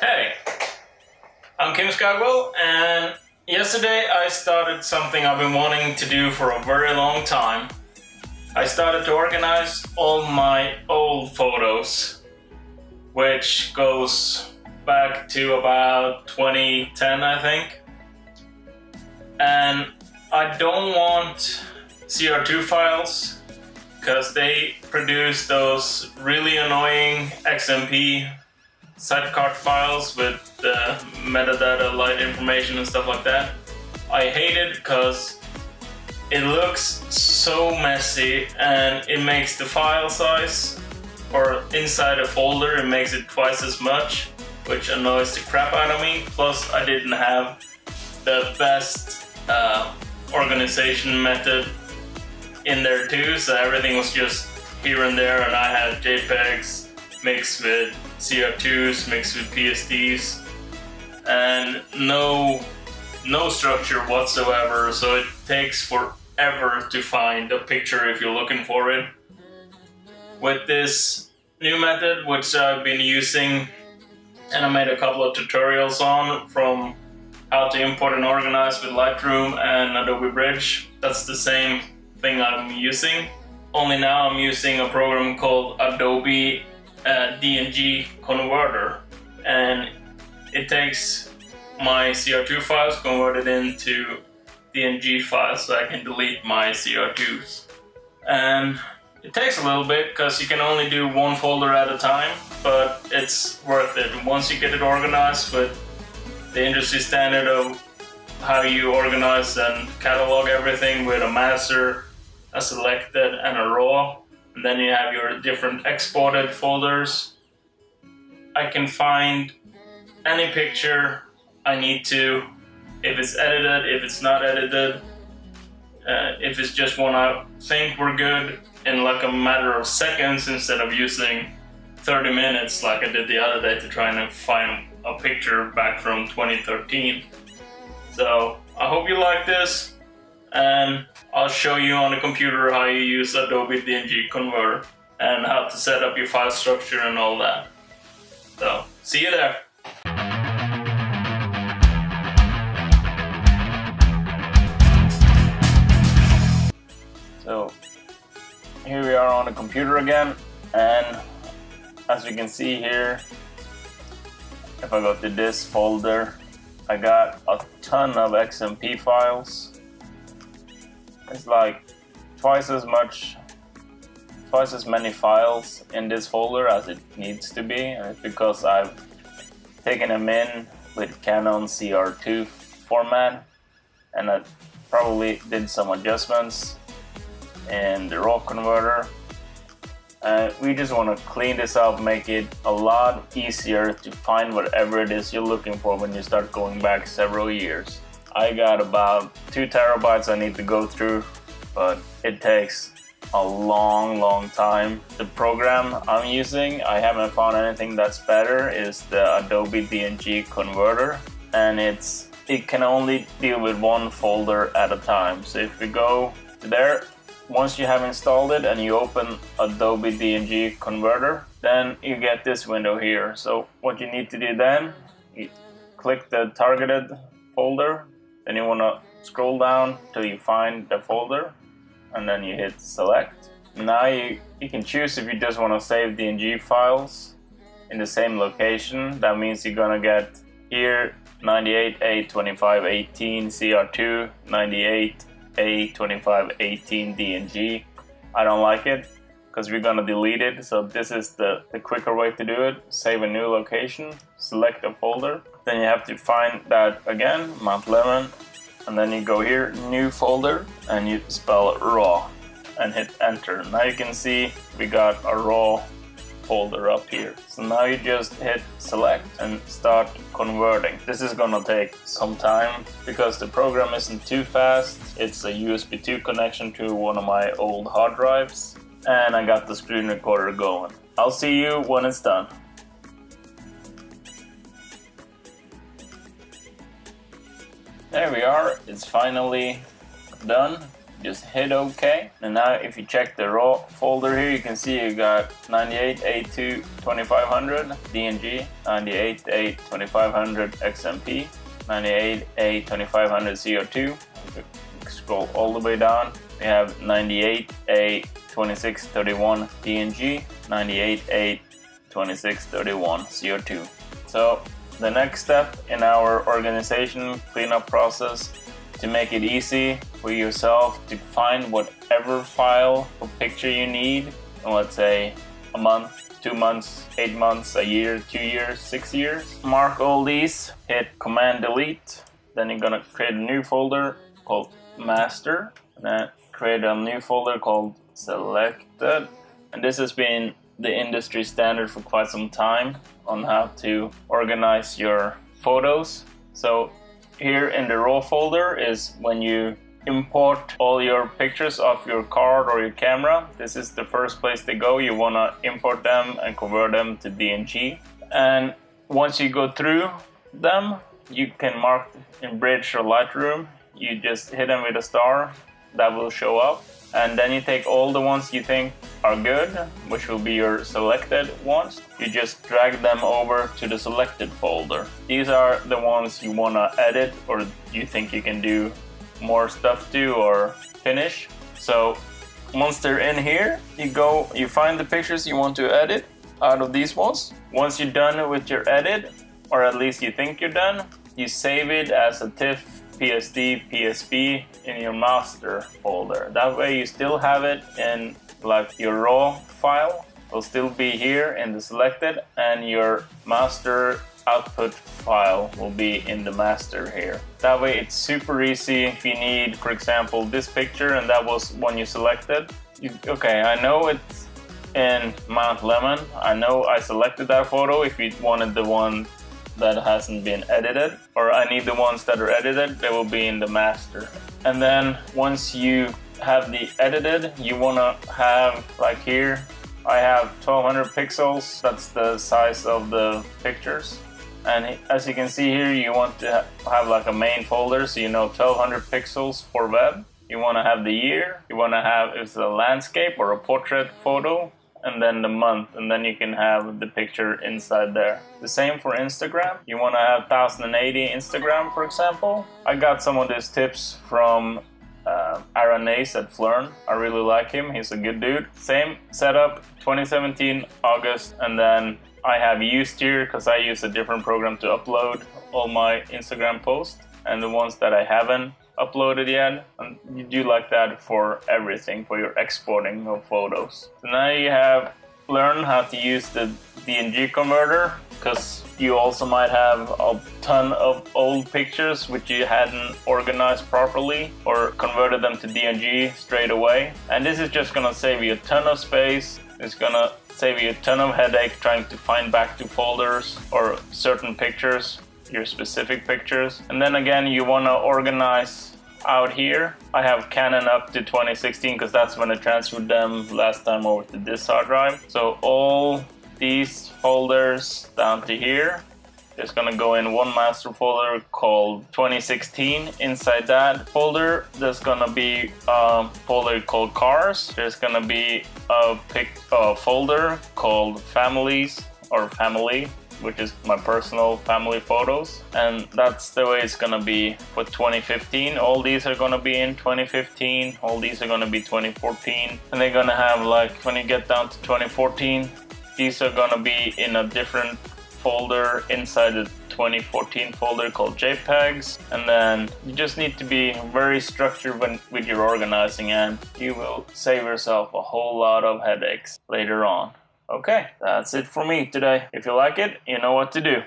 Hey, I'm Kim Skagwell, and yesterday I started something I've been wanting to do for a very long time. I started to organize all my old photos, which goes back to about 2010, I think. And I don't want CR2 files because they produce those really annoying XMP sidecar files with metadata, light information and stuff like that. I hate it because it looks so messy and it makes the file size, or inside a folder, it makes it twice as much, which annoys the crap out of me. Plus I didn't have the best organization method in there too, so everything was just here and there, and I had JPEGs mixed with CR2s, mixed with PSDs, and no structure whatsoever, so it takes forever to find a picture if you're looking for it. With this new method, which I've been using and I made a couple of tutorials on, from how to import and organize with Lightroom and Adobe Bridge, that's the same thing I'm using, only now I'm using a program called Adobe DNG Converter, and it takes my CR2 files, convert it into DNG files so I can delete my CR2s. And it takes a little bit because you can only do one folder at a time, but it's worth it. Once you get it organized with the industry standard of how you organize and catalog everything with a master, a selected, and a raw, and then you have your different exported folders, I can find any picture I need to, if it's edited, if it's not edited, if it's just one I think we're good, in like a matter of seconds instead of using 30 minutes like I did the other day to try and find a picture back from 2013. So I hope you like this, and I'll show you on the computer how you use Adobe DNG Converter and how to set up your file structure and all that. So, see you there. So, here we are on the computer again, and as you can see here, if I go to this folder, I got a ton of XMP files. It's like twice as many files in this folder as it needs to be, and it's because I've taken them in with Canon CR2 format, and I probably did some adjustments in the raw converter. We just want to clean this up, make it a lot easier to find whatever it is you're looking for when you start going back several years. I got about 2 terabytes I need to go through, but it takes a long time. The program I'm using, I haven't found anything that's better, is the Adobe DNG Converter, and it can only deal with one folder at a time. So if we go to there, once you have installed it and you open Adobe DNG Converter, then you get this window here. So what you need to do then, you click the targeted folder, then you want to scroll down till you find the folder, and then you hit select. Now you can choose if you just want to save DNG files in the same location. That means you're gonna get here 98A2518 CR2, 98A2518 DNG. I don't like it because we're gonna delete it, so this is the quicker way to do it. Save a new location, select a folder, then you have to find that again, Mount Lemon, and then you go here, new folder, and you spell raw and hit enter. Now you can see we got a raw folder up here. So now you just hit select and start converting. This is gonna take some time because the program isn't too fast. It's a USB 2 connection to one of my old hard drives, and I got the screen recorder going. I'll see you when it's done. There we are, it's finally done. just hit OK. And now if you check the raw folder here, you can see you got 98A2 2500 DNG, 98A2500 XMP, 98A2500 CO2. If you scroll all the way down, we have 98A2631 DNG, 98A2631 CO2. So the next step in our organization cleanup process, to make it easy for yourself to find whatever file or picture you need, in, let's say a month, 2 months, 8 months, a year, 2 years, 6 years. Mark all these, hit Command Delete, then you're gonna create a new folder called Master, and then create a new folder called Selected. And this has been the industry standard for quite some time on how to organize your photos. So here in the raw folder is when you import all your pictures of your card or your camera. This is the first place to go. You want to import them and convert them to DNG. And once you go through them, you can mark in Bridge or Lightroom. You just hit them with a star, that will show up. And then you take all the ones you think are good, which will be your selected ones. You just drag them over to the selected folder. These are the ones you want to edit or you think you can do more stuff to or finish. So once they're in here, you find the pictures you want to edit out of these ones. Once you're done with your edit, or at least you think you're done, you save it as a TIFF, PSD, PSP in your master folder. That way you still have it in like your raw file will still be here in the selected, and your master output file will be in the master here. That way it's super easy if you need, for example, this picture and that was one you selected. Okay, I know it's in Mount Lemon. I know I selected that photo. If you wanted the one that hasn't been edited, or I need the ones that are edited, they will be in the master. And then once you have the edited, you want to have, like here, I have 1200 pixels. That's the size of the pictures. And as you can see here, you want to have like a main folder, so you know 1200 pixels for web. You want to have the year, you want to have if it's a landscape or a portrait photo, and then the month, and then you can have the picture inside there. The same for Instagram. You want to have 1080 Instagram, for example. I got some of these tips from Aaron Nace at Flern. I really like him. He's a good dude. Same setup, 2017 August, and then I have used here because I use a different program to upload all my Instagram posts, and the ones that I haven't uploaded yet, and you do like that for everything, for your exporting of photos. So now you have learned how to use the DNG converter, because you also might have a ton of old pictures which you hadn't organized properly or converted them to DNG straight away. And this is just gonna save you a ton of space. It's gonna save you a ton of headache trying to find back to folders or certain pictures, your specific pictures. And then again, you want to organize out here. I have Canon up to 2016 because that's when I transferred them last time over to this hard drive. So all these folders down to here, there's gonna go in one master folder called 2016. Inside that folder, there's gonna be a folder called cars. There's gonna be a folder called families or family, which is my personal family photos. And that's the way it's gonna be for 2015. All these are gonna be in 2015. All these are gonna be 2014. And they're gonna have, like, when you get down to 2014, these are gonna be in a different folder inside the 2014 folder called JPEGs. And then you just need to be very structured with your organizing, and you will save yourself a whole lot of headaches later on. Okay, that's it for me today. If you like it, you know what to do.